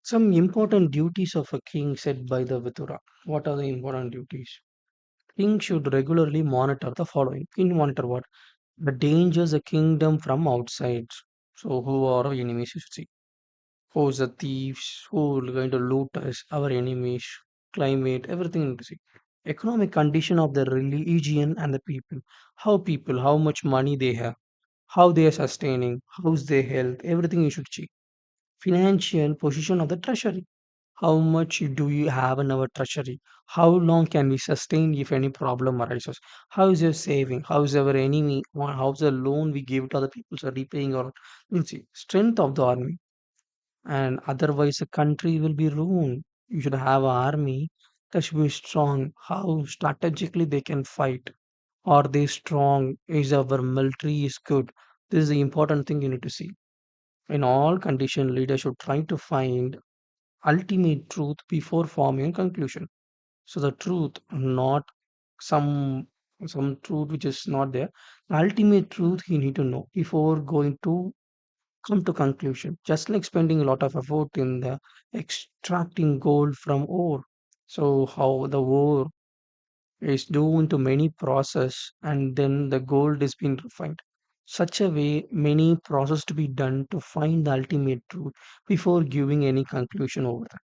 Some important duties of a king set by the Vitura. What are the important duties? King should regularly monitor the following. King monitor what? The dangers a kingdom from outside. So who are our enemies you should see? Who's the thieves? Who are going to loot us? Our enemies, climate, everything you need to see. Economic condition of the religion and the people, how much money they have, how they are sustaining, how's their health, everything you should check. Financial position of the treasury. How much do you have in our treasury? How long can we sustain if any problem arises? How is your saving? How is our enemy? How's the loan we give to other people are repaying or you see strength of the army, and otherwise the country will be ruined. You should have an army that should be strong. How strategically they can fight? Are they strong? Is our military is good? This is the important thing you need to see. In all condition, leaders should try to find ultimate truth before forming a conclusion. So the truth, not some truth which is not there. The ultimate truth you need to know before going to come to conclusion. Just like spending a lot of effort in the extracting gold from ore. So how the ore is due into many process and then the gold is being refined. Such a way many process to be done to find the ultimate truth before giving any conclusion over that.